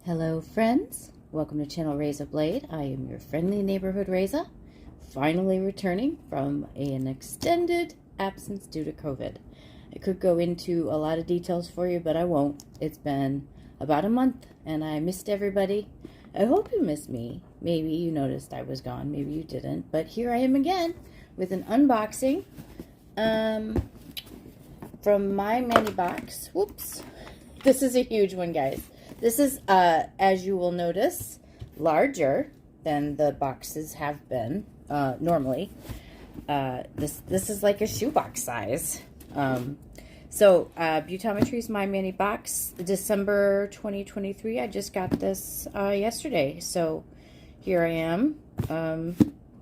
Hello friends, welcome to channel Reza Blade. I am your friendly neighborhood Reza, finally returning from an extended absence due to COVID. I could go into a lot of details for you, but I won't. It's been about a month and I missed everybody. I hope you missed me. Maybe you noticed I was gone, maybe you didn't, but here I am again with an unboxing from my mini box. Whoops. This is a huge one, guys. This is, as you will notice, larger than the boxes have been normally. This is like a shoebox size. Beautometry is my mini box. December 2023. I just got this yesterday. So here I am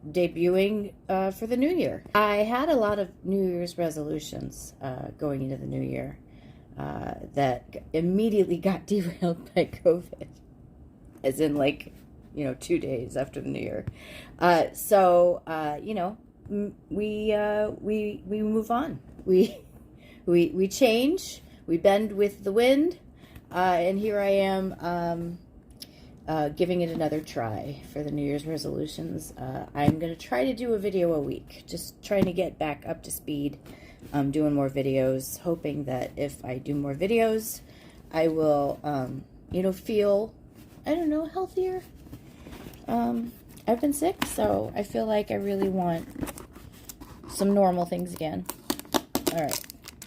debuting for the new year. I had a lot of New Year's resolutions going into the new year. That immediately got derailed by COVID, as in 2 days after the new year. We move on. We change. We bend with the wind, and here I am giving it another try for the New Year's resolutions. I'm going to try to do a video a week, just trying to get back up to speed. I'm doing more videos, hoping that if I do more videos, I will, feel, healthier. I've been sick, so I feel like I really want some normal things again. All right,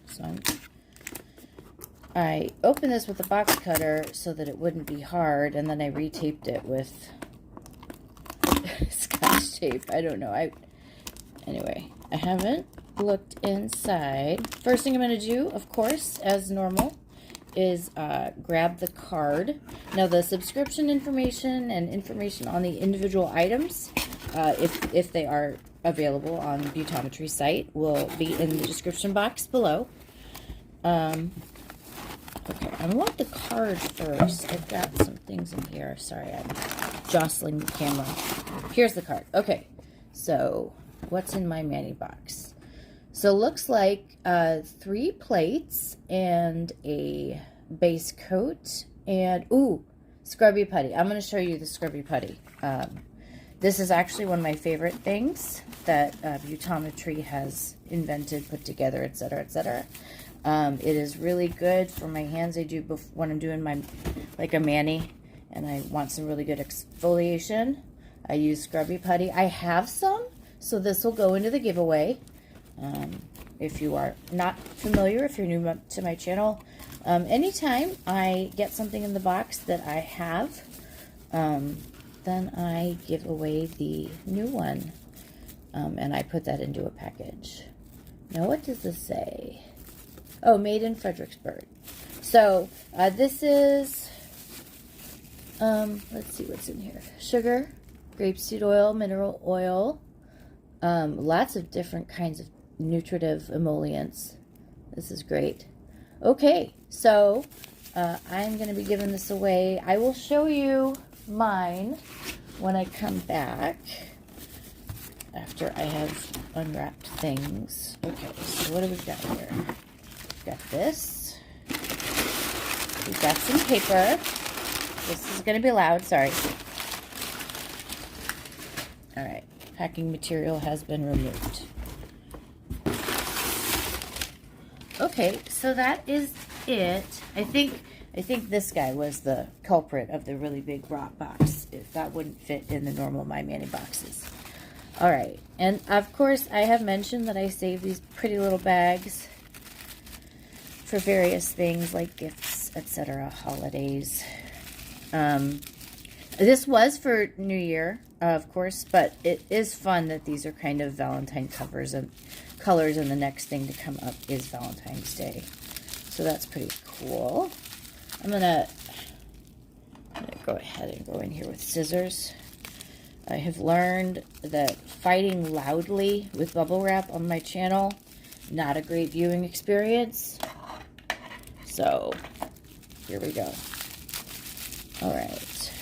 so I opened this with a box cutter so that it wouldn't be hard, and then I retaped it with Scotch tape. I don't know. Anyway, I haven't looked inside. First thing I'm going to do, of course, as normal, is grab the card. Now, the subscription information and information on the individual items, if they are available on the Beautometry site, will be in the description box below. Okay, I want the card first. I've got some things in here. Sorry, I'm jostling the camera. Here's the card. Okay, so what's in my mani box? So looks like 3 plates and a base coat and, Scrubby Putty. I'm going to show you the Scrubby Putty. This is actually one of my favorite things that Beautometry has invented, put together, etc., etc. It is really good for my hands. I do when I'm doing a mani and I want some really good exfoliation. I use Scrubby Putty. I have some, so this will go into the giveaway. If you are not familiar, if you're new to my channel, anytime I get something in the box that I have, then I give away the new one, and I put that into a package. Now, what does this say? Oh, made in Fredericksburg. So, this is, let's see what's in here. Sugar, grapeseed oil, mineral oil, lots of different kinds of nutritive emollients. This is great. Okay, so I'm going to be giving this away. I will show you mine when I come back after I have unwrapped things. Okay, so what do we got here? We've got this. We've got some paper. This is going to be loud, sorry. All right, packing material has been removed. Okay, so that is it. I think this guy was the culprit of the really big rock box. That wouldn't fit in the normal My Mani boxes. All right, and of course I have mentioned that I save these pretty little bags for various things like gifts, etc., holidays. This was for New Year, of course, but it is fun that these are kind of Valentine covers and colors, and the next thing to come up is Valentine's Day. So that's pretty cool. I'm gonna go ahead and go in here with scissors. I have learned that fighting loudly with bubble wrap on my channel, not a great viewing experience. So here we go. All right.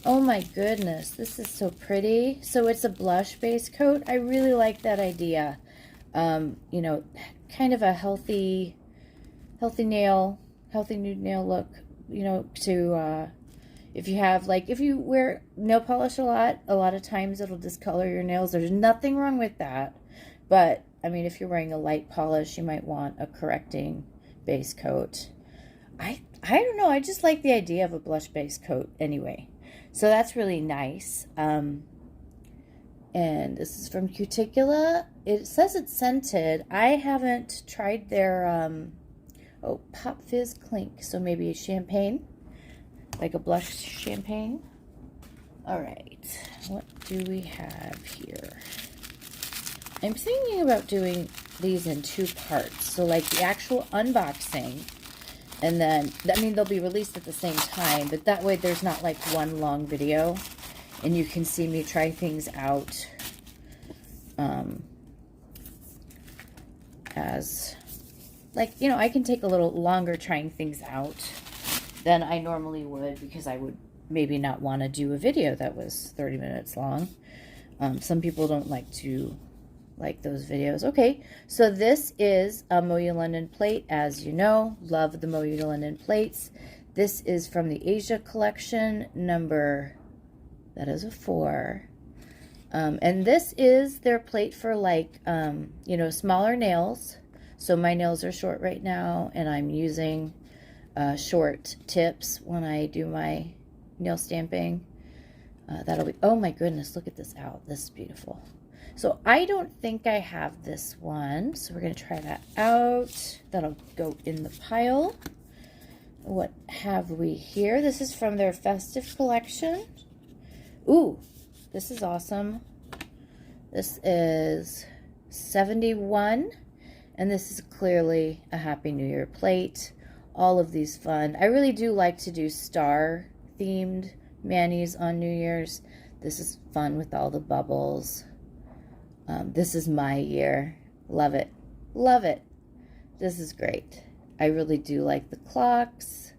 Oh my goodness, this is so pretty. So it's a blush base coat. I really like that idea. Kind of a healthy nude nail look, to If you have, like, if you wear nail polish a lot of times it'll discolor your nails. There's nothing wrong with that. But, I mean, if you're wearing a light polish, you might want a correcting base coat. I don't know. I just like the idea of a blush base coat anyway. So that's really nice. And this is from Cuticular. It says it's scented. I haven't tried their, oh, Pop Fizz Clink. So maybe a champagne, like a blush champagne. All right. What do we have here? I'm thinking about doing these in 2 parts. So like the actual unboxing, and then, I mean, they'll be released at the same time, but that way there's not like one long video, and you can see me try things out as, like, you know, I can take a little longer trying things out than I normally would, because I would maybe not want to do a video that was 30 minutes long. Some people don't like those videos. Okay, so this is a MoYou London plate, as you know. Love the MoYou London plates. This is from the Asia collection, number, that is a 4. And this is their plate for, like, you know, smaller nails. So my nails are short right now, and I'm using short tips when I do my nail stamping. That'll be, oh my goodness, look at this out. This is beautiful. So I don't think I have this one, so we're going to try that out. That'll go in the pile. What have we here? This is from their festive collection. Ooh, this is awesome. This is 71, and this is clearly a Happy New Year plate. All of these fun. I really do like to do star-themed manis on New Year's. This is fun with all the bubbles. This is my year. Love it. Love it. This is great. I really do like the clocks.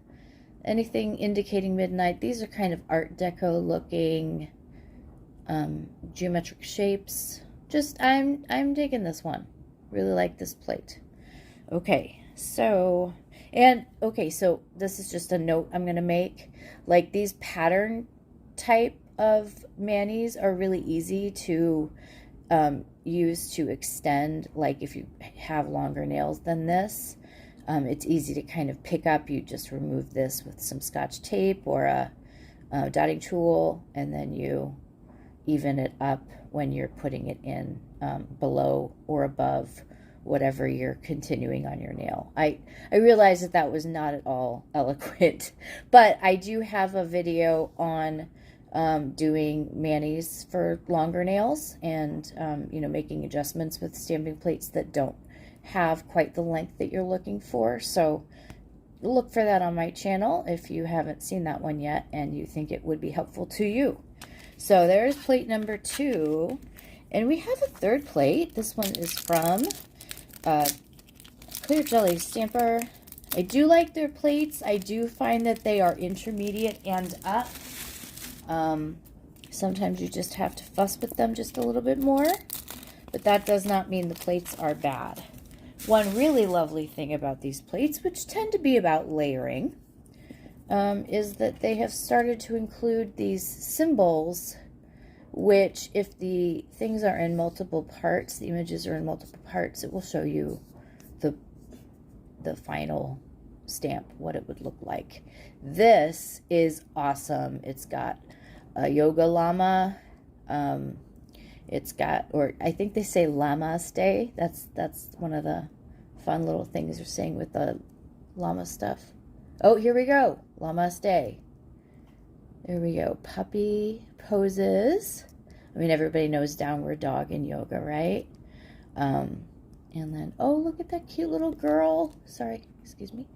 Anything indicating midnight. These are kind of Art Deco looking geometric shapes. Just, I'm digging this one. Really like this plate. Okay, so, and, okay, so this is just a note I'm going to make. Like, these pattern type of manis are really easy to use to extend, like if you have longer nails than this. It's easy to kind of pick up. You just remove this with some Scotch tape or a dotting tool, and then you even it up when you're putting it in below or above whatever you're continuing on your nail. I realize that that was not at all eloquent, but I do have a video on doing manis for longer nails, and you know, making adjustments with stamping plates that don't have quite the length that you're looking for. So look for that on my channel if you haven't seen that one yet and you think it would be helpful to you. So there's plate number 2, and we have a 3rd plate. This one is from Clear Jelly Stamper. I do like their plates. I do find that they are intermediate and up. Sometimes you just have to fuss with them just a little bit more, but that does not mean the plates are bad. One really lovely thing about these plates, which tend to be about layering, is that they have started to include these symbols, which if the things are in multiple parts, the images are in multiple parts, it will show you the final stamp, what it would look like. This is awesome. It's got a yoga llama. It's got, or I think they say Llamaste. That's one of the fun little things they're saying with the llama stuff. Oh, here we go. Llamaste. There we go. Puppy poses. I mean, everybody knows downward dog in yoga, right? And then, oh, look at that cute little girl. Sorry, excuse me.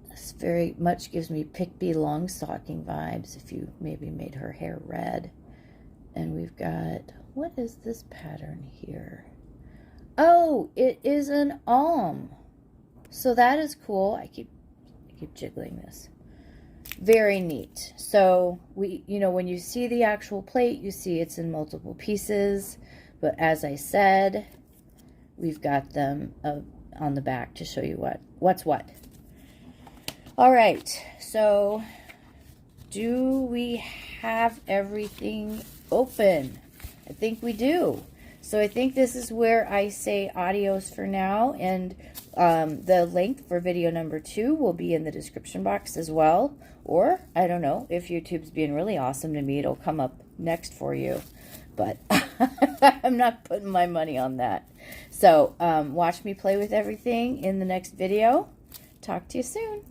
This very much gives me Pickby long stocking vibes if you maybe made her hair red. And we've got, what is this pattern here? Oh, it is an alm. So that is cool. I keep jiggling this. Very neat. So we, you know, when you see the actual plate, you see it's in multiple pieces. But as I said, we've got them on the back to show you what's what. All right, so do we have everything open? I think we do. So I think this is where I say adios for now, and the link for video number 2 will be in the description box as well. Or, I don't know, if YouTube's being really awesome to me, it'll come up next for you. But I'm not putting my money on that. So, watch me play with everything in the next video. Talk to you soon.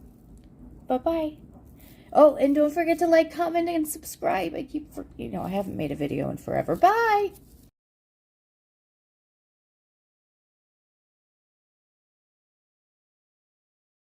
Bye-bye. Oh, and don't forget to like, comment, and subscribe. I haven't made a video in forever. Bye!